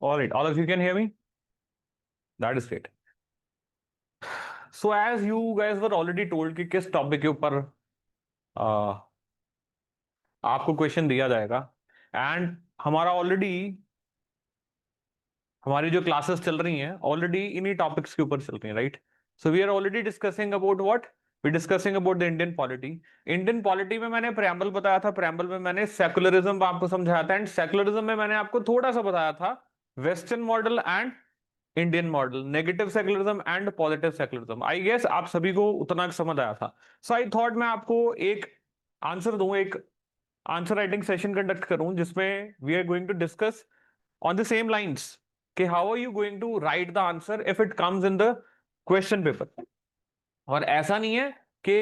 All right, all of you can hear me? That is great. So as you guys were already told कि किस topic के ऊपर आपको question दिया जाएगा, एंड हमारा ऑलरेडी हमारी जो क्लासेस चल रही हैं ऑलरेडी इन्हीं टॉपिक्स के ऊपर चल रही हैं, right? So we are already discussing about what we discussing about the Indian polity. Indian polity में मैंने प्रेम्बल बताया था, प्रेम्बल में मैंने सेकुलरिज्म आपको समझाया था, एंड सेकुलरिज्म में मैंने आपको थोड़ा सा बताया था western model and Indian model, negative secularism and positive secularism. I guess आप सभी को उतना समझ आया था। सो आई थॉट मैं आपको एक आंसर दूं, एक आंसर राइटिंग सेशन कंडक्ट करूं जिसमें we are going to discuss on the same lines कि how are you going to write the answer if it comes in the question paper. और ऐसा नहीं है कि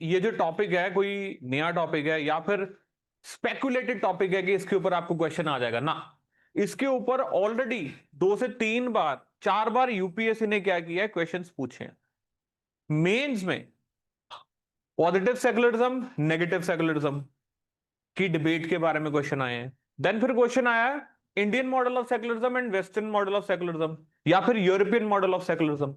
ये जो टॉपिक है कोई नया टॉपिक है या फिर स्पेकुलेटेड टॉपिक है कि इसके ऊपर आपको क्वेश्चन आ जाएगा ना। इसके ऊपर ऑलरेडी 2 से 3 बार 4 बार यूपीएससी ने क्या किया है, क्वेश्चंस पूछे हैं। मेंस में पॉजिटिव सेकुलरिज्म नेगेटिव सेकुलरिज्म की डिबेट के बारे में क्वेश्चन आए हैं। देन फिर क्वेश्चन आया है Indian model of secularism and western model of secularism या फिर यूरोपियन मॉडल ऑफ सेकुलरिज्म।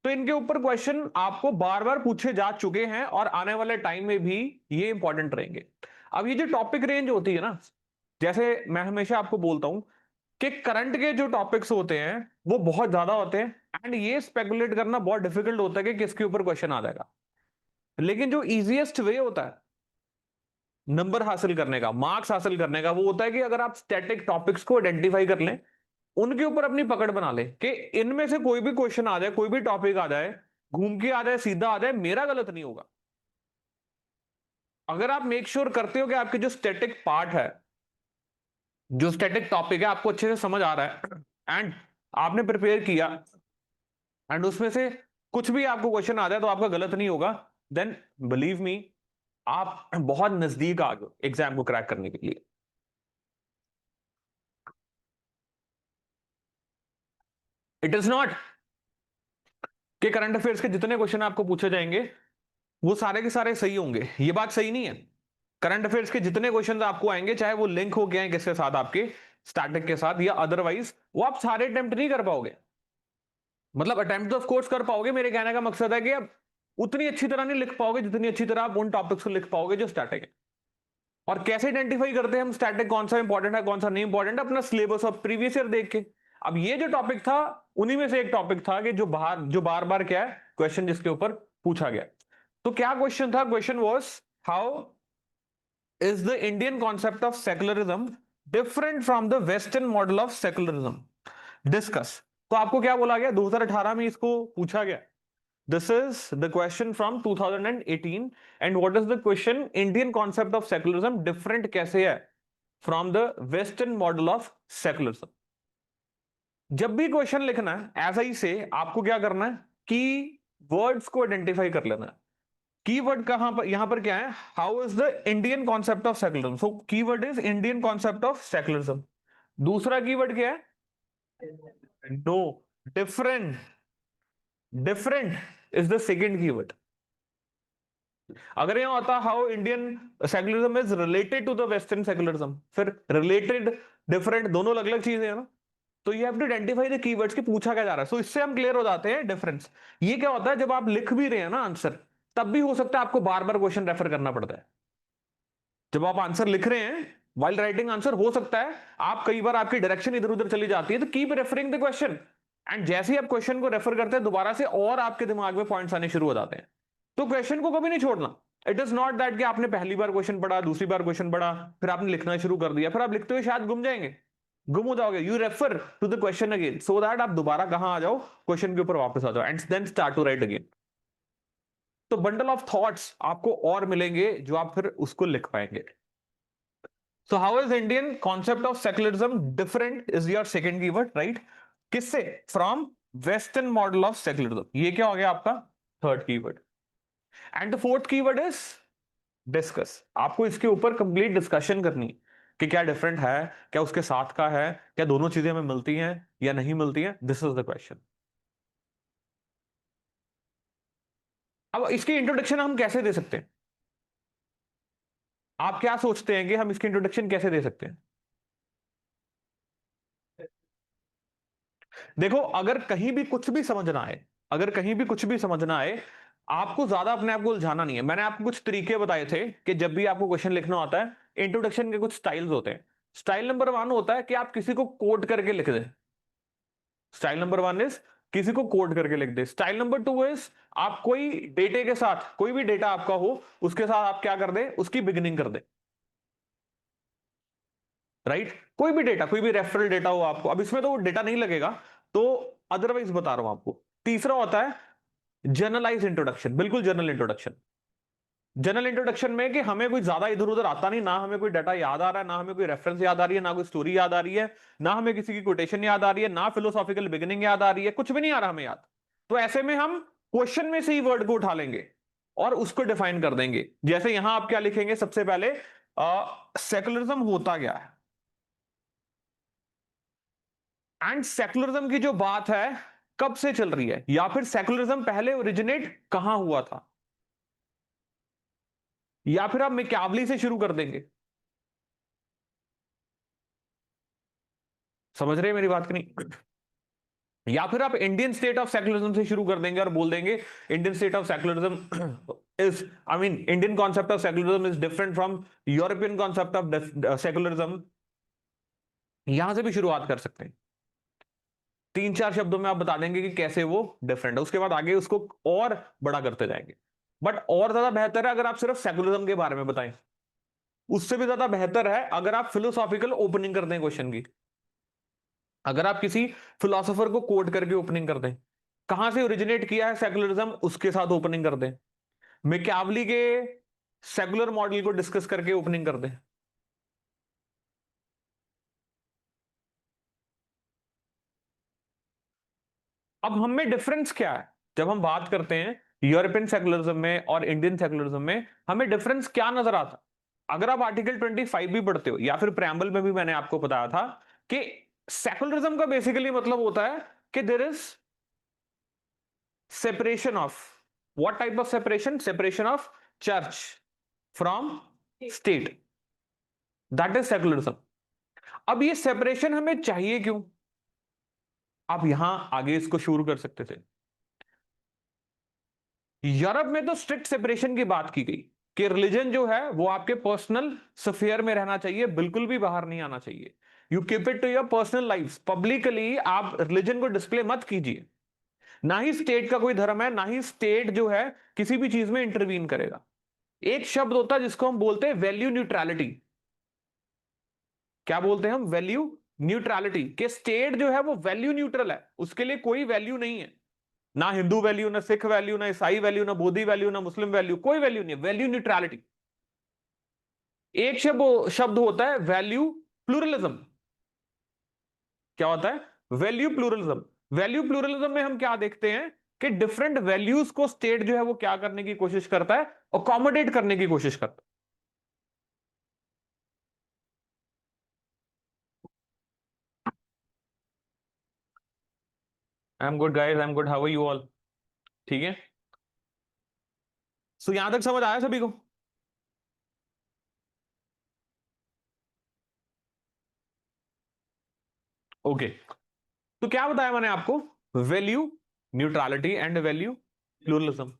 तो इनके ऊपर क्वेश्चन आपको बार बार पूछे जा चुके हैं और आने वाले टाइम में भी ये इंपॉर्टेंट रहेंगे। अब ये जो टॉपिक रेंज होती है ना, जैसे मैं हमेशा आपको बोलता हूं कि करंट के जो टॉपिक्स होते हैं वो बहुत ज्यादा होते हैं, एंड ये स्पेकुलेट करना बहुत डिफिकल्ट होता है कि किसके ऊपर क्वेश्चन आ जाएगा। लेकिन जो इजीएस्ट वे होता है नंबर हासिल करने का, मार्क्स हासिल करने का, वो होता है कि अगर आप स्टैटिक टॉपिक्स को आइडेंटिफाई कर लें, उनके ऊपर अपनी पकड़ बना ले कि इनमें से कोई भी क्वेश्चन आ जाए, कोई भी टॉपिक आ जाए, घूम के आ जाए, सीधा आ जाए, मेरा गलत नहीं होगा। अगर आप मेक श्योर करते हो कि आपके जो स्टैटिक पार्ट है, जो स्टैटिक टॉपिक है, आपको अच्छे से समझ आ रहा है एंड आपने प्रिपेयर किया, एंड उसमें से कुछ भी आपको क्वेश्चन आ जाए तो आपका गलत नहीं होगा, देन बिलीव मी आप बहुत नजदीक आ गए एग्जाम को क्रैक करने के लिए। इट इज नॉट कि करंट अफेयर्स के जितने क्वेश्चन आपको पूछे जाएंगे वो सारे के सारे सही होंगे, ये बात सही नहीं है। करंट अफेयर्स के जितने क्वेश्चन आपको आएंगे, चाहे वो लिंक हो गए हैं किसके साथ, आपके स्टैटिक के साथ या अदरवाइज, वो आप सारे अटेम्प्ट नहीं कर पाओगे। मतलब अटेम्प्ट तो ऑफ कोर्स कर पाओगे, मेरे कहने का मकसद है कि आप उतनी अच्छी तरह नहीं लिख पाओगे जितनी अच्छी तरह आप उन टॉपिक्स को लिख पाओगे जो स्टैटिक है। और कैसे आइडेंटिफाई करते हैं हम स्टैटिक, कौन सा इंपॉर्टेंट है कौन सा नहीं इंपॉर्टेंट, अपना सिलेबस और प्रीवियस ईयर देख के। अब ये जो टॉपिक था उन्हीं में से एक टॉपिक था कि जो बार बार क्या है क्वेश्चन जिसके ऊपर पूछा गया। तो क्या क्वेश्चन था? Question was how is the Indian concept of secularism different from the western model of secularism, discuss. तो आपको क्या बोला गया, 2018 में इसको पूछा गया। This is the question from 2018 and what is the question? Indian concept of secularism different कैसे है from the Western model of secularism? जब भी क्वेश्चन लिखना है ऐसा ही से आपको क्या करना है कि वर्ड्स को आइडेंटिफाई कर लेना है। कीवर्ड कहां पर, यहां पर क्या है, how is the Indian concept of secularism. So keyword is Indian concept of secularism. दूसरा कीवर्ड क्या है? No, different. Different is the second keyword. अगर यहां होता how Indian secularism is related to the western secularism, फिर related different दोनों अलग अलग चीजें हैं ना। तो you have to identify the keywords कि पूछा क्या जा रहा है। सो इससे हम क्लियर हो जाते हैं डिफरेंस। ये क्या होता है, जब आप लिख भी रहे हैं ना आंसर, तब भी हो सकता है आपको बार बार क्वेश्चन रेफर करना पड़ता है। जब आप आंसर लिख रहे हैं वाइल राइटिंग आंसर, हो सकता है आप कई बार आपकी डायरेक्शन इधर उधर चली जाती है, तो keep referring the question, and जैसे ही आप क्वेश्चन को रेफर करते हैं दोबारा से और आपके दिमाग में पॉइंट्स आने शुरू हो जाते हैं। तो क्वेश्चन को कभी नहीं छोड़ना। इट इज नॉट दैट कि आपने पहली बार क्वेश्चन पढ़ा, दूसरी बार क्वेश्चन पढ़ा, फिर आपने लिखना शुरू कर दिया, फिर आप लिखते हुए शायद गुम जाएंगे, गुम हो जाओगे। You refer to the question again so that आप दोबारा कहां आ जाओ, क्वेश्चन के ऊपर वापस आ जाओ, and then start to write again. तो बंडल ऑफ थॉट्स आपको और मिलेंगे जो आप फिर उसको लिख पाएंगे। So how is Indian concept of secularism different is your second keyword, right? किससे? From Western model of secularism. ये क्या हो गया आपका third keyword. And the fourth keyword is discuss. आपको इसके ऊपर कंप्लीट डिस्कशन करनी कि क्या डिफरेंट है, क्या उसके साथ का है, क्या दोनों चीजें हमें मिलती हैं या नहीं मिलती हैं। This is the question. अब इसकी इंट्रोडक्शन हम कैसे दे सकते हैं? आप क्या सोचते हैं कि हम इसकी इंट्रोडक्शन कैसे दे सकते हैं? देखो, अगर कहीं भी कुछ भी समझना है, अगर कहीं भी कुछ भी समझना है, आपको ज्यादा अपने आप को उलझाना नहीं है। मैंने आपको कुछ तरीके बताए थे कि जब भी आपको क्वेश्चन लिखना होता है, इंट्रोडक्शन के कुछ स्टाइल्स होते हैं। स्टाइल नंबर 1 होता है कि आप किसी को कोट करके लिख दें। स्टाइल नंबर 1 इज किसी को कोट करके लिख दे। स्टाइल नंबर 2 इज आप कोई डेटे के साथ, कोई भी डेटा आपका हो उसके साथ आप क्या कर दे, उसकी बिगिनिंग कर दे। राइट, कोई भी डेटा, कोई भी रेफरल डेटा हो आपको, अब इसमें तो वो डेटा नहीं लगेगा, तो अदरवाइज बता रहा हूं आपको। तीसरा होता है जनरलाइज इंट्रोडक्शन, बिल्कुल जनरल इंट्रोडक्शन। जनरल इंट्रोडक्शन में कि हमें कोई ज्यादा इधर उधर आता नहीं, ना हमें कोई डाटा याद आ रहा है, ना हमें कोई रेफरेंस याद आ रही है, ना कोई स्टोरी याद आ रही है, ना हमें किसी की कोटेशन याद आ रही है, ना फिलोसॉफिकल बिगिनिंग याद आ रही है, कुछ भी नहीं आ रहा हमें याद। तो ऐसे में हम क्वेश्चन में से ही वर्ड को उठा लेंगे और उसको डिफाइन कर देंगे। जैसे यहां आप क्या लिखेंगे, सबसे पहले सेकुलरिज्म होता क्या है, एंड सेकुलरिज्म की जो बात है कब से चल रही है, या फिर सेकुलरिज्म पहले ओरिजिनेट कहां हुआ था, या फिर आप मैकियावली से शुरू कर देंगे। समझ रहे हैं मेरी बात की नहीं? या फिर आप इंडियन स्टेट ऑफ सेकुलरिज्म से शुरू कर देंगे और बोल देंगे Indian state of secularism is, I mean Indian concept of secularism is different from European concept of secularism. यहां से भी शुरुआत कर सकते हैं। 3-4 शब्दों में आप बता देंगे कि कैसे वो डिफरेंट है, उसके बाद आगे उसको और बड़ा करते जाएंगे। बट और ज्यादा बेहतर है अगर आप सिर्फ सेकुलरिज्म के बारे में बताएं। उससे भी ज्यादा बेहतर है अगर आप फिलोसॉफिकल ओपनिंग कर दें क्वेश्चन की। अगर आप किसी फिलोसोफर को कोट करके ओपनिंग कर दें, कहां से ओरिजिनेट किया है सेकुलरिज्म, उसके साथ ओपनिंग कर दें। मैकियावली के सेकुलर मॉडल को डिस्कस करके ओपनिंग कर दें। अब हम में डिफरेंस क्या है, जब हम बात करते हैं यूरोपियन सेकुलरिज्म में और इंडियन सेकुलरिज्म में, हमें डिफरेंस क्या नजर आता? अगर आप आर्टिकल 25 भी पढ़ते हो या फिर प्रेम्बल में भी मैंने आपको बताया था कि सेकुलरिज्म का बेसिकली मतलब होता है कि there is separation of, what type of separation, separation of church from state, that is secularism. अब ये सेपरेशन हमें चाहिए क्यों? आप यहां आगे इसको शुरू कर सकते थे। यूरोप में तो स्ट्रिक्ट सेपरेशन की बात की गई कि रिलीजन जो है वो आपके पर्सनल स्फीयर में रहना चाहिए, बिल्कुल भी बाहर नहीं आना चाहिए। You keep it to your personal life, publicly आप रिलीजन को डिस्प्ले मत कीजिए। ना ही स्टेट का कोई धर्म है, ना ही स्टेट जो है किसी भी चीज में इंटरवीन करेगा। एक शब्द होता है जिसको हम बोलते हैं वैल्यू न्यूट्रलिटी। क्या बोलते हैं हम? वैल्यू न्यूट्रलिटी, के स्टेट जो है वो वैल्यू न्यूट्रल है, उसके लिए कोई वैल्यू नहीं है। ना हिंदू वैल्यू, ना सिख वैल्यू, ना ईसाई वैल्यू, ना बोधी वैल्यू, ना मुस्लिम वैल्यू, कोई वैल्यू नहीं है, वैल्यू न्यूट्रलिटी। एक शब्द शब्द होता है वैल्यू प्लूरलिज्म। क्या होता है वैल्यू प्लूरलिज्म? वैल्यू प्लूरलिज्म में हम क्या देखते हैं कि डिफरेंट वैल्यूज को स्टेट जो है वो क्या करने की कोशिश करता है, अकोमोडेट करने की कोशिश करता है। I am good guys, I am good, how are you all? ठीक है, सो यहां तक समझ आया सभी को? ओके, तो क्या बताया मैंने आपको? Value neutrality and value pluralism.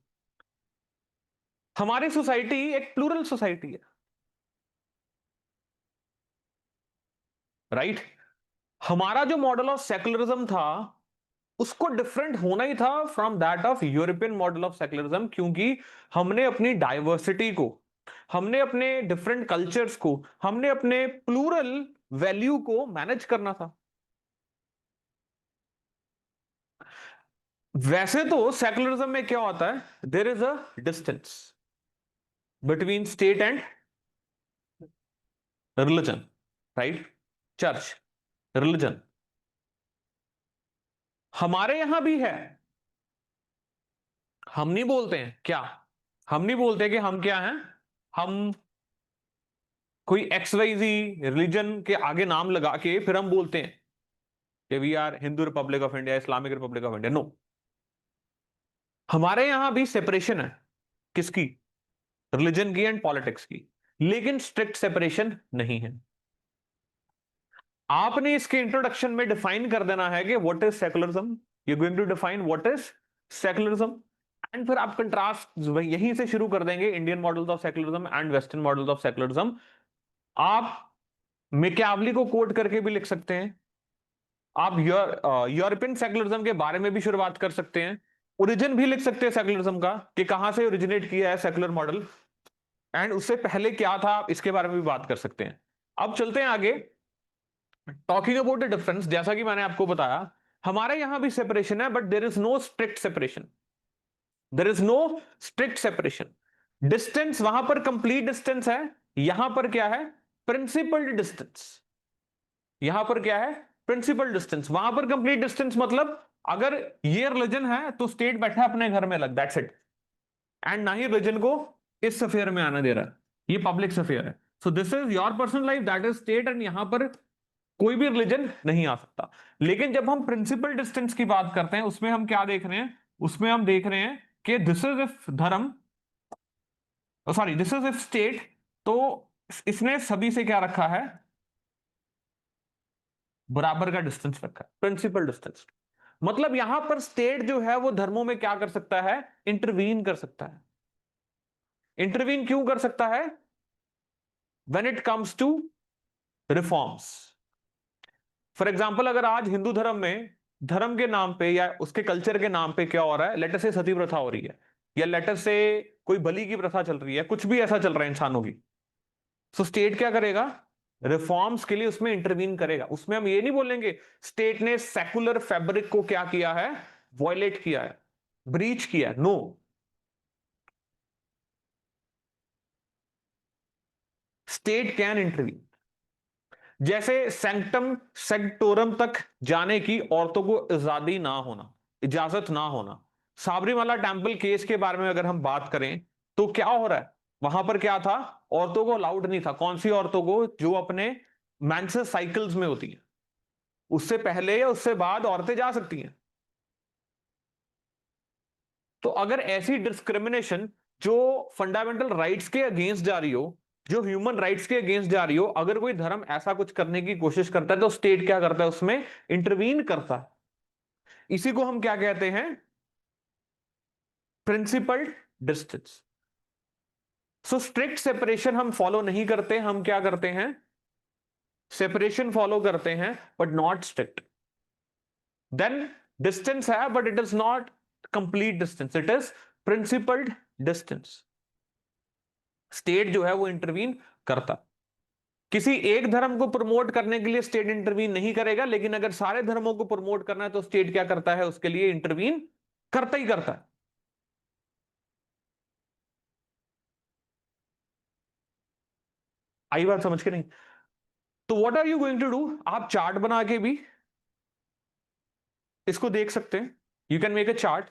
हमारी सोसाइटी एक प्लूरल सोसाइटी है, राइट? हमारा जो मॉडल ऑफ सेकुलरिज्म था उसको डिफरेंट होना ही था from that of European model of secularism, क्योंकि हमने अपनी डाइवर्सिटी को, हमने अपने डिफरेंट कल्चर्स को, हमने अपने प्लूरल वैल्यू को मैनेज करना था। वैसे तो सेकुलरिज्म में क्या होता है, there is a distance between state and religion, right? Church, religion, हमारे यहां भी है। हम नहीं बोलते हैं क्या, हम नहीं बोलते कि हम क्या हैं, हम कोई एक्स वाई जी रिलीजन के आगे नाम लगा के फिर हम बोलते हैं कि we are Hindu republic of India, Islamic republic of India. No, हमारे यहां भी सेपरेशन है। किसकी? रिलीजन की एंड पॉलिटिक्स की, लेकिन स्ट्रिक्ट सेपरेशन नहीं है। आपने इसके इंट्रोडक्शन में डिफाइन कर देना है कि what is secularism, you going to define what is secularism, and फिर आप कंट्रास्ट यहीं से शुरू कर देंगे, Indian models of secularism and western models of secularism. आप मैकियावली को कोट करके भी लिख सकते हैं, आप यूरोपियन सेकुलरिज्म के बारे में भी शुरुआत कर सकते हैं, ओरिजिन भी लिख सकते हैं सेकुलरिज्म का कि कहां से ओरिजिनेट किया है सेकुलर मॉडल, एंड उससे पहले क्या था आप इसके बारे में भी बात कर सकते हैं। अब चलते हैं आगे, टॉकिंग अबाउट द डिफरेंस। जैसा कि मैंने आपको बताया, हमारे यहां भी सेपरेशन है, but there is no strict separation, there is no strict separation. Distance वहां पर कंप्लीट डिस्टेंस है, यहां पर क्या है, प्रिंसिपल डिस्टेंस। यहां पर क्या है, प्रिंसिपल डिस्टेंस, वहां पर कंप्लीट डिस्टेंस मतलब अगर ये रिलीजन है तो स्टेट बैठा अपने घर में अलग, दैट्स इट, एंड ना ही रिलीजन को इस सफेयर में आने दे रहा है, ये पब्लिक सफेयर है। So this is your personal life, that is state, and यहां पर कोई भी रिलीजन नहीं आ सकता। लेकिन जब हम प्रिंसिपल डिस्टेंस की बात करते हैं, उसमें हम क्या देख रहे हैं, उसमें हम देख रहे हैं कि दिस इज इफ धर्म, sorry this is if state, तो इसने सभी से क्या रखा है, बराबर का डिस्टेंस रखा है, प्रिंसिपल डिस्टेंस। मतलब यहां पर स्टेट जो है वो धर्मों में क्या कर सकता है, इंटरवीन कर सकता है। इंटरवीन क्यों कर सकता है, when it comes to reforms. For example, अगर आज हिंदू धर्म में धर्म के नाम पे या उसके कल्चर के नाम पे क्या हो रहा है, लेटर से सती प्रथा हो रही है, या लेटर से कोई बलि की प्रथा चल रही है, कुछ भी ऐसा चल रहा है इंसानों की, सो स्टेट क्या करेगा, रिफॉर्म्स के लिए उसमें इंटरवीन करेगा। उसमें हम ये नहीं बोलेंगे स्टेट ने सेकुलर फैब्रिक को क्या किया है, वॉयलेट किया है, ब्रीच किया है, नो। State can intervene. जैसे सैंक्टम सेक्टोरम तक जाने की औरतों को आजादी ना होना, इजाजत ना होना, साबरीमाला टेम्पल केस के बारे में अगर हम बात करें तो क्या हो रहा है, वहां पर क्या था, औरतों को अलाउड नहीं था। कौन सी औरतों को, जो अपने मेंसेस साइकिल्स में होती है, उससे पहले या उससे बाद औरतें जा सकती हैं। तो अगर ऐसी डिस्क्रिमिनेशन जो फंडामेंटल राइट्स के अगेंस्ट जा रही हो, जो ह्यूमन राइट्स के अगेंस्ट जा रही हो, अगर कोई धर्म ऐसा कुछ करने की कोशिश करता है तो स्टेट क्या करता है, उसमें इंटरवीन करता है। इसी को हम क्या कहते हैं, principle distance. So strict separation हम फॉलो नहीं करते, हम क्या करते हैं, सेपरेशन फॉलो करते हैं but not strict. Then distance है but it is not complete distance, it is principled distance. State जो है वो इंटरवीन करता, किसी एक धर्म को प्रमोट करने के लिए स्टेट इंटरवीन नहीं करेगा, लेकिन अगर सारे धर्मों को प्रमोट करना है तो स्टेट क्या करता है, उसके लिए इंटरवीन करता ही करता है। आई बात समझ के नहीं? तो what are you going to do, आप चार्ट बना के भी इसको देख सकते हैं, you can make a chart,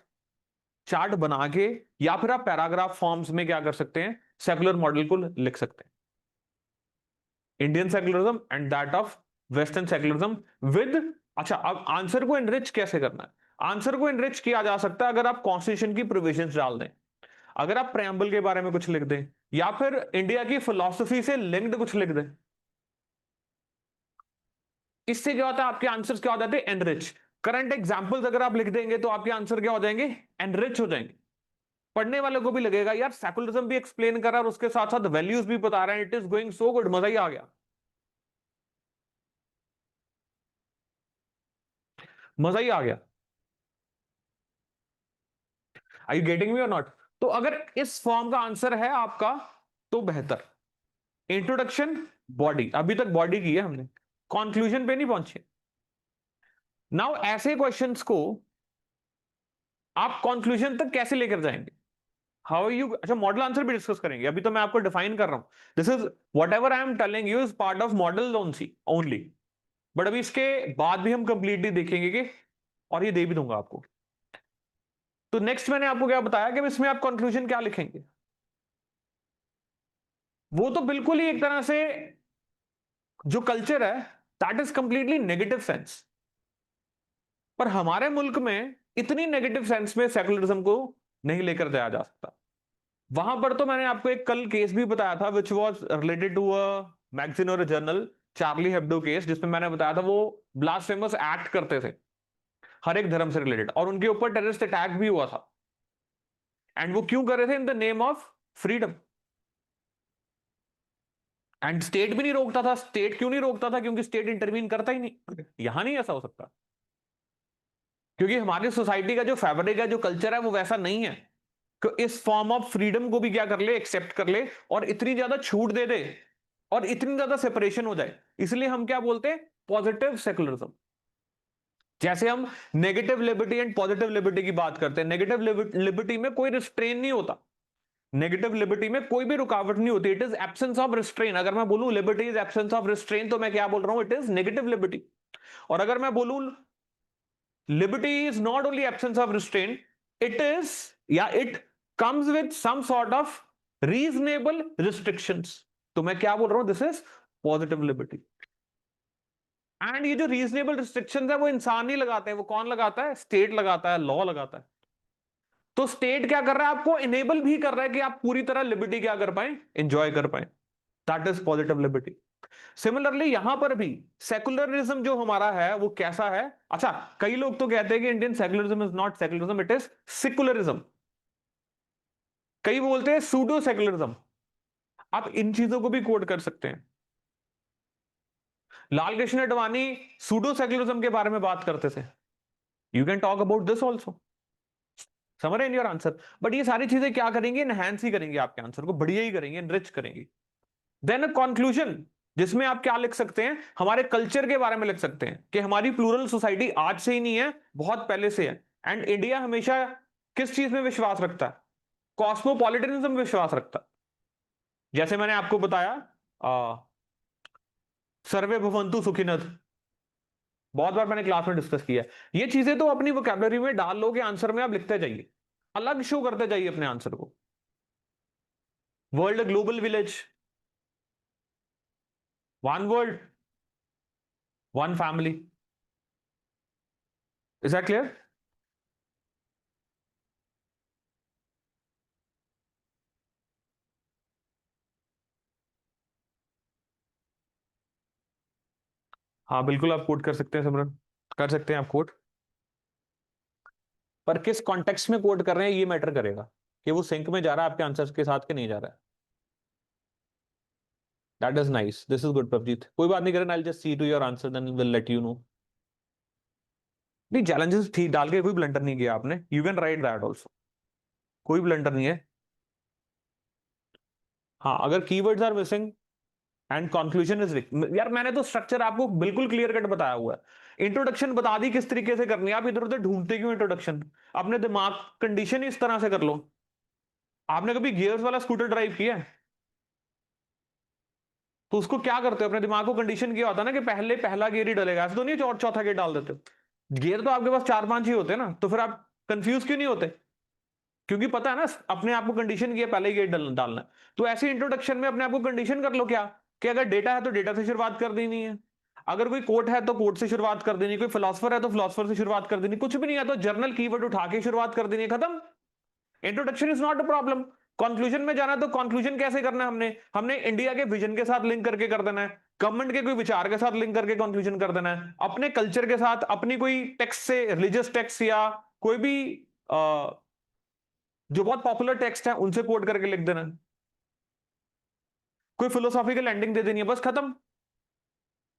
chart बना के, या फिर आप पैराग्राफ फॉर्म्स में क्या कर सकते हैं, सेकुलर मॉडल को लिख सकते हैं, Indian secularism and that of western secularism with. अच्छा, अब आंसर को एनरिच कैसे करना है, आंसर को एनरिच किया जा सकता है अगर आप कॉन्स्टिट्यूशन की प्रोविजंस डाल दें, अगर आप प्रेम्बल के बारे में कुछ लिख दें, या फिर इंडिया की फिलॉसफी से लिंक्ड कुछ लिख दें। इससे क्या होता है, आपके आंसर्स क्या हो जाते हैं, एनरिच। करंट एग्जांपल्स अगर आप लिख देंगे तो आपके आंसर क्या हो जाएंगे, एनरिच हो जाएंगे। पढ़ने वाले को भी लगेगा यार सेकुलरिज्म भी एक्सप्लेन कर रहा है और उसके साथ साथ वैल्यूज भी बता रहा है, it is going so good, मजा ही आ गया, मजा ही आ गया। आई यू गेटिंग मी और नॉट? तो अगर इस फॉर्म का आंसर है आपका तो बेहतर। इंट्रोडक्शन, बॉडी, अभी तक बॉडी की है हमने, कंक्लूजन पे नहीं पहुंचे। नाउ ऐसे क्वेश्चंस को आप कंक्लूजन तक कैसे लेकर जाएंगे, हाउ यू, अच्छा मॉडल आंसर भी डिस्कस करेंगे, अभी तो मैं आपको डिफाइन कर रहा हूं, this is what ever I am telling you is part of model only, but अभी इसके बाद भी हम कंप्लीटली देखेंगे कि, और ये दे भी दूंगा आपको। तो नेक्स्ट मैंने आपको क्या बताया कि इसमें आप कंक्लूजन क्या लिखेंगे, वो तो बिल्कुल ही एक तरह से जो कल्चर है that is completely negative sense, पर हमारे मुल्क में इतनी नेगेटिव सेंस में सेकुलरिज्म को नहीं लेकर जाया जा सकता। वहां पर तो मैंने आपको एक कल केस भी बताया था which was related to a magazine और जर्नल, चार्ली हेब्डो केस, जिसमें मैंने बताया था वो ब्लास्फेमस एक्ट करते थे हर एक धर्म से रिलेटेड, और उनके ऊपर टेररिस्ट अटैक भी हुआ था। एंड वो क्यों कर रहे थे? In the name of freedom. And state भी नहीं रोकता था। स्टेट क्यों नहीं रोकता था? क्योंकि स्टेट इंटरवीन करता ही नहीं। यहां नहीं ऐसा हो सकता, क्योंकि हमारी सोसाइटी का जो फैब्रिक है, जो कल्चर है, वो वैसा नहीं है कि इस फॉर्म ऑफ फ्रीडम को भी क्या कर ले, एक्सेप्ट कर ले और इतनी ज्यादा छूट दे दे और इतनी ज्यादा सेपरेशन हो जाए। इसलिए हम क्या बोलते हैं? Positive secularism. जैसे हम negative liberty and positive liberty की बात करते हैं, नेगेटिव लिबर्टी में कोई रिस्ट्रेन नहीं होता, नेगेटिव लिबर्टी में कोई भी रुकावट नहीं होती, it is absence of restrain. अगर मैं बोलूं liberty is absence of restrain, तो मैं क्या बोल रहा हूं? It is negative liberty. और अगर मैं बोलूं liberty is not only absence of restraint, it is, yeah, it comes with some sort of reasonable restrictions. तो मैं क्या बोल रहा हूं? This is positive liberty. And ये जो रीजनेबल रिस्ट्रिक्शंस है वो इंसान नहीं लगाते हैं, वो कौन लगाता है? स्टेट लगाता है, लॉ लगाता है। तो स्टेट क्या कर रहा है? आपको इनेबल भी कर रहा है कि आप पूरी तरह लिबर्टी क्या कर पाए? एंजॉय कर पाए। That is positive liberty. Similarly यहां पर भी सेकुलरिज्म जो हमारा है वो कैसा है? अच्छा, कई लोग तो कहते हैं कि Indian secularism is not secularism, it is sickularism. कई बोलते हैं सूडो सेकुलरिज्म। आप इन चीजों को भी कोड कर सकते हैं। लाल कृष्ण आडवाणी सूडो सेकुलरिज्म के बारे में बात करते थे। You can talk about this also, समझ रहे इन योर आंसर। बट ये सारी चीजें क्या करेंगे? एनहांस ही करेंगे, आपके आंसर को बढ़िया ही करेंगे, एनरिच करेंगे। देन अ कंक्लूजन, जिसमें आप क्या लिख सकते हैं? हमारे कल्चर के बारे में लिख सकते हैं कि हमारी प्लूरल सोसाइटी आज से ही नहीं है, बहुत पहले से है। एंड इंडिया हमेशा किस चीज में विश्वास रखता है? कॉस्मोपॉलिटनिज्म में विश्वास रखता है। जैसे मैंने आपको बताया सर्वे भवंतु सुखिनः, बहुत बार मैंने क्लास में डिस्कस किया। ये चीजें तो अपनी वोकैबुलरी में डाल लो कि आंसर में आप लिखते जाइए, अलग शो करते जाइए अपने आंसर को। World global village, one world one family. Is that clear? हाँ बिल्कुल, आप कोट कर सकते हैं सिमरन, कर सकते हैं आप कोट। पर किस कॉन्टेक्स्ट में कोट कर रहे हैं ये मैटर करेगा, कि वो सिंक में जा रहा है आपके आंसर के साथ कि नहीं जा रहा है। That is nice, this is good Prabhjeet. कोई बात नहीं करें, I just see to your answer then will let you know. नहीं, चैलेंजेस ठीक डाल के कोई ब्लंडर नहीं किया आपने, you can write that also, कोई ब्लंडर नहीं है। हाँ, अगर keywords are missing and conclusion is, यार मैंने तो स्ट्रक्चर आपको बिल्कुल क्लियर कट बताया हुआ है। इंट्रोडक्शन बता दी किस तरीके से करनी है, आप इधर उधर ढूंढते क्यों इंट्रोडक्शन? अपने दिमाग कंडीशन ही इस तरह से कर लो। आपने कभी गियर्स वाला स्कूटर ड्राइव किया है? तो उसको क्या करते हो? अपने दिमाग को कंडीशन किया होता है ना कि पहले पहला गियर ही डलेगा, ऐसा तो नहीं और चौथा गियर डाल देते हो। गियर तो आपके पास चार पांच ही होते हैं ना, तो फिर आप कंफ्यूज क्यों नहीं होते? क्योंकि पता है ना अपने आप को कंडीशन किया पहले ही गियर डालना है। तो ऐसे इंट्रोडक्शन में अपने आप को कंडीशन कर लो क्या, कि अगर डेटा है तो डेटा से शुरुआत कर देनी है, अगर कोई कोट है तो कोट से शुरुआत कर देनी, कोई फिलोसफर है तो फिलोसफर से शुरुआत कर देनी, कुछ भी नहीं है तो जर्नल कीवर्ड उठा के शुरुआत कर देनी है, खत्म। Introduction is not a problem. Conclusion में जाना तो कंक्लूजन कैसे करना है? हमने हमने इंडिया के विजन के साथ लिंक करके कर देना है, गवर्नमेंट के कोई विचार के साथ लिंक करके कंक्लूजन कर देना है, अपने कल्चर के साथ, अपनी कोई टेक्स्ट से, रिलीजियस टेक्स्ट या कोई भी जो बहुत पॉपुलर टेक्स्ट है उनसे कोट करके लिख देना है, कोई फिलोसॉफिकल एंडिंग दे देनी है, बस खत्म।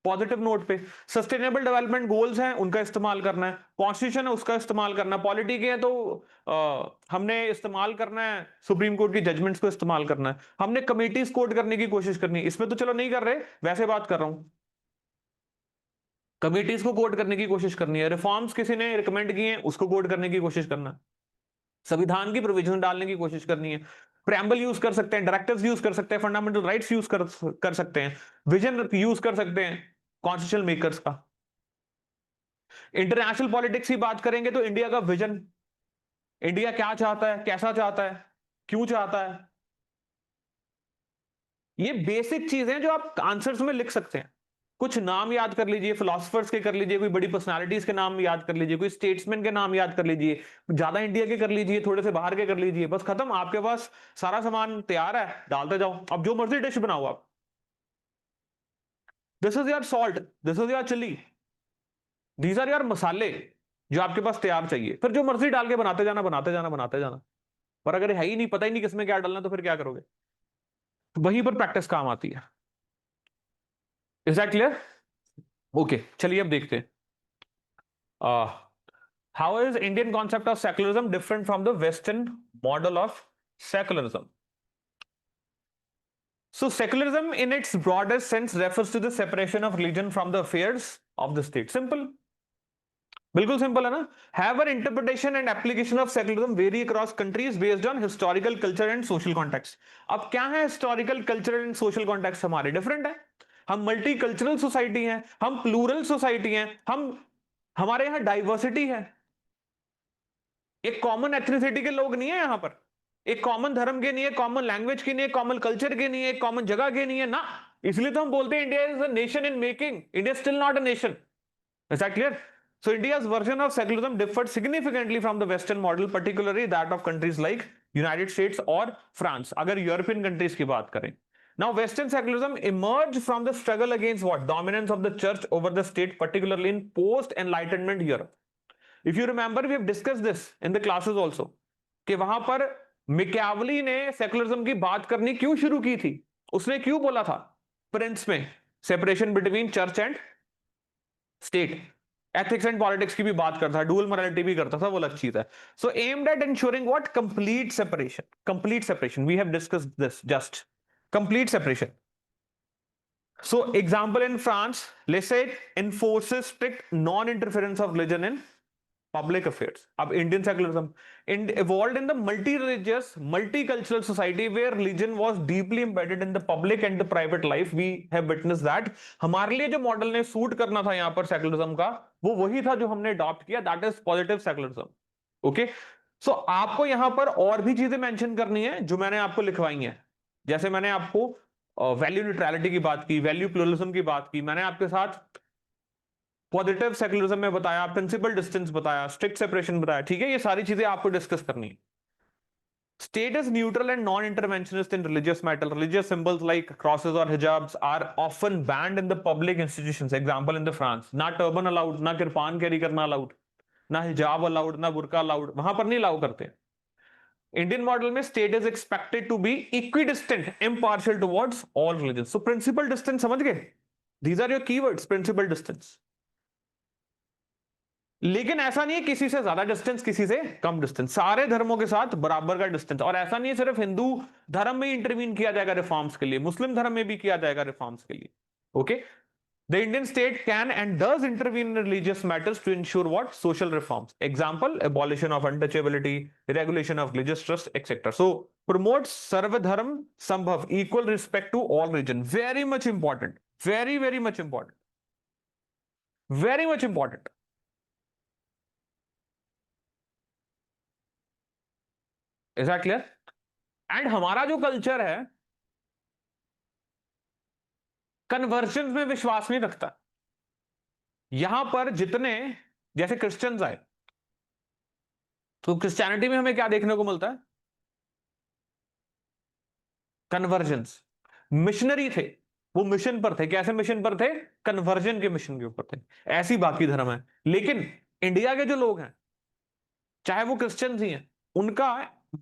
पॉजिटिव नोट पे सस्टेनेबल डेवलपमेंट गोल्स हैं उनका इस्तेमाल करना है, कॉन्स्टिट्यूशन है उसका इस्तेमाल करना है, पॉलिटी के हैं तो हमने इस्तेमाल करना है, सुप्रीम कोर्ट की जजमेंट्स को इस्तेमाल करना है, हमने कमेटीज कोड करने की कोशिश करनी है। इसमें तो चलो नहीं कर रहे, वैसे बात कर रहा हूं, कमेटीज को कोड करने की कोशिश करनी है, रिफॉर्म्स किसी ने रिकमेंड किए हैं उसको कोड करने की कोशिश करना है, संविधान की प्रोविजन डालने की कोशिश करनी है, प्रेम्बल यूज कर सकते हैं, डायरेक्टिव्स यूज कर सकते हैं, फंडामेंटल राइट्स यूज कर सकते हैं, विजन यूज कर सकते हैं कॉन्स्टिट्यूशनल मेकर्स का। इंटरनेशनल पॉलिटिक्स की बात करेंगे तो इंडिया का विजन, इंडिया क्या चाहता है, कैसा चाहता है, क्यों चाहता है, ये बेसिक चीजें हैं जो आप आंसर्स में लिख सकते हैं। कुछ नाम याद कर लीजिए, फिलोसफर्स के कर लीजिए, कोई बड़ी पर्सनालिटीज के नाम याद कर लीजिए, कोई स्टेट्समैन के नाम याद कर लीजिए, ज्यादा इंडिया के कर लीजिए, थोड़े से बाहर के कर लीजिए, बस खत्म। आपके पास सारा सामान तैयार है, डालते जाओ, अब जो मर्जी डिश बनाओ आप। This is your salt, this is your chilli, these are your मसाले जो आपके पास तैयार चाहिए। फिर जो मर्जी डाल के बनाते जाना बनाते जाना बनाते जाना, पर अगर है ही नहीं, पता ही नहीं किसमें क्या डालना, तो फिर क्या करोगे? तो वहीं पर प्रैक्टिस काम आती है। Is that clear? ओके, चलिए अब देखते हैं how is Indian concept of secularism different from the western model of secularism. So secularism in its broadest sense refers to the separation of religion from the affairs of the state. Simple. बिल्कुल simple है ना। However, interpretation and application of secularism vary across countries based on historical, culture and social context. अब क्या है historical, cultural and social context हमारे different है। हम multi cultural society हैं, हम प्लूरल सोसाइटी हैं, हमारे यहाँ डाइवर्सिटी है। एक कॉमन एथनिसिटी के लोग नहीं है यहाँ पर, एक कॉमन धर्म के नहीं है, कॉमन लैंग्वेज के नहीं है, कॉमन कल्चर के नहीं है, कॉमन जगह के नहीं है ना। इसलिए तो हम बोलते हैं India is a nation in making, India still not a nation. Is that clear? So India's version of secularism differed significantly from the Western model, particularly that of countries like United States or France. अगर European countries की बात करें, now Western secularism emerged from the struggle against what? Dominance of the church over the state, particularly in post-enlightenment Europe. If you remember, we have discussed this in the classes also, कि वहां पर मिक्यावली ने secularism की बात करनी क्यों शुरू की थी? उसने क्यों बोला था प्रिंस में separation between church and state, ethics and politics की भी बात करता था, डुअल मोरालिटी भी करता था, वो अलग चीज है। So aimed at ensuring what? Complete separation, complete separation. We have discussed this, just complete separation. So example in France, let's say, enforces strict non-interference of religion in public affairs. अब Indian secularism evolved in the multi-religious, multicultural society where religion was deeply embedded in the public and the private life. We have witnessed that. हमारे लिए जो model ने suit करना था यहाँ पर secularism का, वो वही था जो हमने अडॉप्ट किया, that is positive secularism. Okay, so आपको यहाँ पर और भी चीजें मेंशन करनी है जो मैंने आपको लिखवाई हैं। जैसे मैंने आपको वैल्यू न्यूट्रलिटी की बात की, वैल्यू प्लुरलिज्म की बात की, मैंने आपके साथ पॉजिटिव सेकुलरिज्म में बताया, प्रिंसिपल डिस्टेंस बताया, स्ट्रिक्ट सेपरेशन बताया। ठीक है, ये सारी चीजें आपको डिस्कस करनी है। State is neutral and non-interventionist in religious matter. Religious symbols like crosses or hijabs are often banned in the public institutions. Example in the France, ना turban allowed, ना किरपान कैरी करना allowed, ना हिजाब allowed, ना बुर्का allowed, वहां पर नहीं allow करते। इंडियन मॉडल में state is expected to be equidistant, impartial towards all religion. So principle distance समझ गए? These are your keywords, principle distance. लेकिन ऐसा नहीं है किसी से ज्यादा डिस्टेंस, किसी से कम डिस्टेंस, सारे धर्मों के साथ बराबर का डिस्टेंस। और ऐसा नहीं है सिर्फ हिंदू धर्म में इंटरवीन किया जाएगा रिफॉर्म्स के लिए, मुस्लिम धर्म में भी किया जाएगा रिफॉर्म्स के लिए। Okay, the Indian state can and does intervene in religious matters to ensure what? Social reforms. Example, abolition of untouchability, regulation of religious trust, etc. So promotes sarvadharm sambhav, equal respect to all religion. Very much important, very very much important, very much important. Is that clear? And हमारा जो culture है conversion में विश्वास नहीं रखता। यहां पर जितने जैसे क्रिश्चियंस आए, तो क्रिश्चियनिटी में हमें क्या देखने को मिलता है? कन्वर्जन्स। मिशनरी थे, वो मिशन पर थे। कैसे मिशन पर थे? कन्वर्जन के मिशन के ऊपर थे। ऐसी बाकी धर्म है, लेकिन इंडिया के जो लोग हैं, चाहे वो क्रिश्चियंस ही हैं, उनका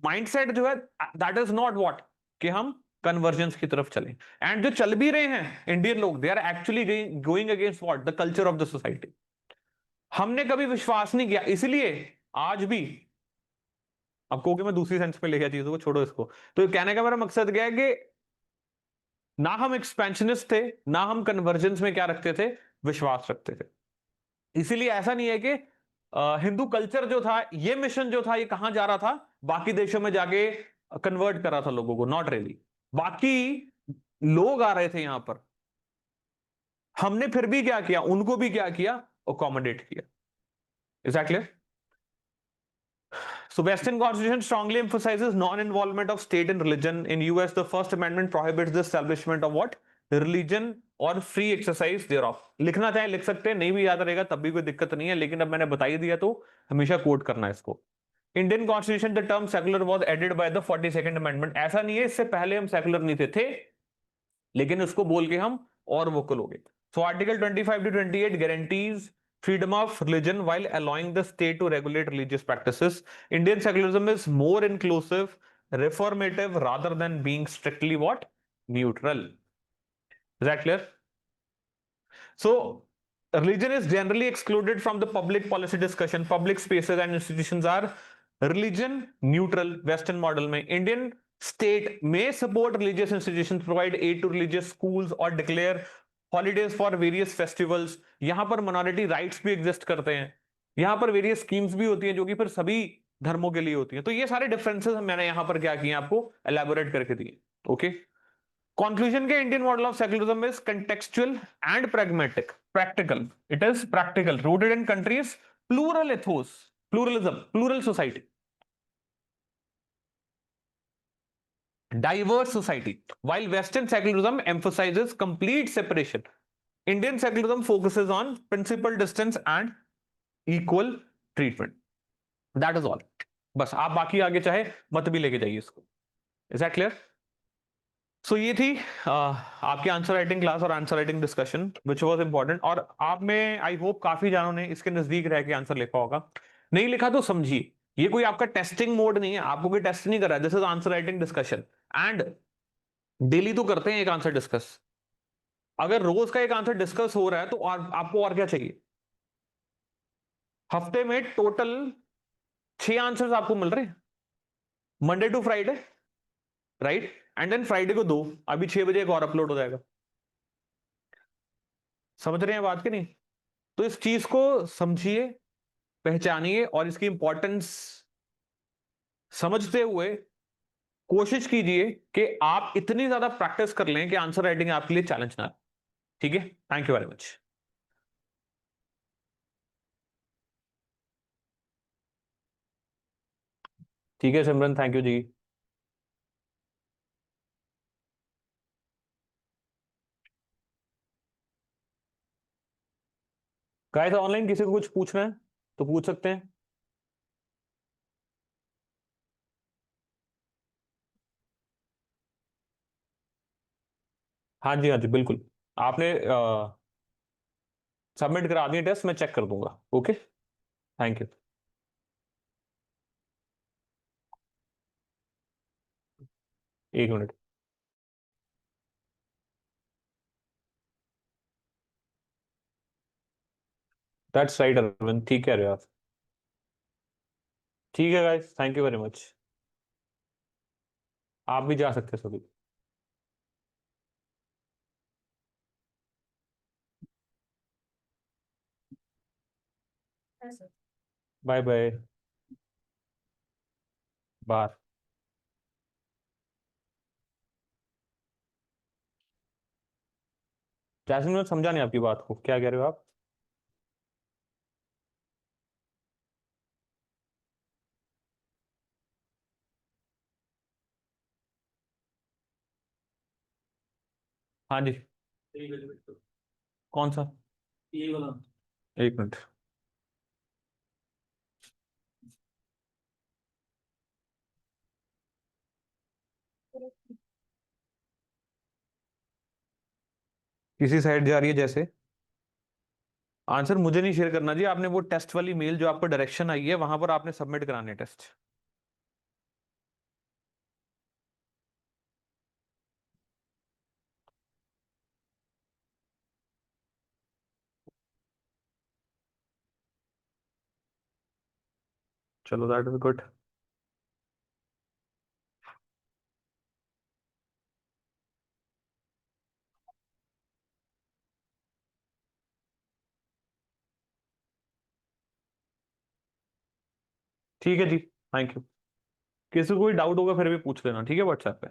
माइंडसेट जो है दैट इज नॉट व्हाट, कि हम कन्वर्जेंस की तरफ चलें। एंड जो चल भी रहे हैं इंडियन लोग, they are actually going against what? The culture of the society. हमने कभी विश्वास नहीं किया, इसलिए आज भी, अब कहोगे मैं दूसरी सेंस में ले गया चीजों को, छोड़ो इसको। तो कहने का मेरा मकसद क्या है कि ना हम एक्सपेंशनिस्ट थे, ना हम कन्वर्जेंस में क्या रखते थे? विश्वास रखते थे। इसीलिए ऐसा नहीं है कि हिंदू कल्चर जो था, ये मिशन जो था, ये कहां जा रहा था? बाकी देशों में जाके कन्वर्ट कर रहा था लोगों को, नॉट रियली। बाकी लोग आ रहे थे यहां पर, हमने फिर भी क्या किया? उनको भी क्या किया? अकोमोडेट किया। Is that clear? So Western Constitution strongly emphasizes non-involvement of state in religion. In US, the First Amendment prohibits the establishment of what? Religion और free exercise thereof. लिखना चाहे लिख सकते हैं, नहीं भी याद रहेगा तब भी कोई दिक्कत नहीं है, लेकिन अब मैंने बता ही दिया तो हमेशा कोट करना है इसको। Indian Constitution, the term secular was added by the 42nd Amendment. ऐसा नहीं है इससे पहले हम सेकुलर नहीं थे, लेकिन उसको बोल के हम और वोकल हो गए। So Article 25 to 28 guarantees freedom of religion while allowing the state to regulate religious practices. Indian secularism is more inclusive, reformative rather than being strictly what? Neutral. Is that clear? So religion is generally excluded from the public policy discussion. Public spaces and institutions are religion neutral. Western model में Indian state may support religious institutions, provide aid to religious schools or declare holidays for various festivals. यहाँ पर minority rights भी exist करते हैं, यहाँ पर various schemes भी होती हैं जो कि फिर सभी धर्मों के लिए होती हैं. तो ये सारे differences मैंने यहाँ पर क्या किए आपको elaborate करके दिए. ओके Conclusion के Indian model of secularism is contextual and pragmatic, practical. It is practical, rooted in countries plural ethos, pluralism, plural society, diverse society. While Western secularism emphasizes complete separation, Indian secularism focuses on principal distance and equal treatment. That is all. बस आप बाकी आगे चाहे मत भी लेके जाइए इसको. Is that clear? सो ये थी आपकी आंसर राइटिंग क्लास और answer writing discussion which was important. और आप में आई होप काफी जानों ने इसके नजदीक रह के आंसर लिखा होगा. नहीं लिखा तो समझिए, ये कोई आपका टेस्टिंग मोड नहीं है, आपको कोई टेस्ट नहीं कर रहा है. This is answer writing discussion and daily तो करते हैं एक आंसर डिस्कस. अगर रोज का एक आंसर डिस्कस हो रहा है तो आपको और क्या चाहिए. हफ्ते में टोटल 6 आंसर्स आपको मिल रहे हैं Monday to Friday, right. And then Friday को 2, अभी 6 बजे एक और अपलोड हो जाएगा. समझ रहे हैं बात कि नहीं. तो इस चीज को समझिए, पहचानिए और इसकी इंपॉर्टेंस समझते हुए कोशिश कीजिए कि आप इतनी ज्यादा प्रैक्टिस कर लें कि आंसर राइटिंग आपके लिए चैलेंज ना. ठीक है, थैंक यू वेरी मच. ठीक है सिमरन, थैंक यू जी. गाइस ऑनलाइन किसी को कुछ पूछना है तो पूछ सकते हैं. हाँ जी, हाँ जी, बिल्कुल. आपने सबमिट करा दिए टेस्ट, मैं चेक कर दूंगा. Okay, thank you. एक मिनट. दैट्स राइट अरविंद, ठीक कह रहे हो आप. ठीक है guys, thank you very much. आप भी जा सकते हैं सभी. Bye bye. बाहर. जैस्मिन, मैं समझा नहीं आपकी बात को, क्या कह रहे हो आप. हाँ जी. कौन सा. ये वाला. एक मिनट. किसी साइड जा रही है जैसे. आंसर मुझे नहीं शेयर करना जी, आपने वो टेस्ट वाली मेल जो आपको डायरेक्शन आई है वहां पर आपने सबमिट कराने टेस्ट. चलो, दैट इज गुड. ठीक है जी, थैंक यू. किसी को कोई डाउट होगा फिर भी पूछ लेना, ठीक है, व्हाट्सएप पे.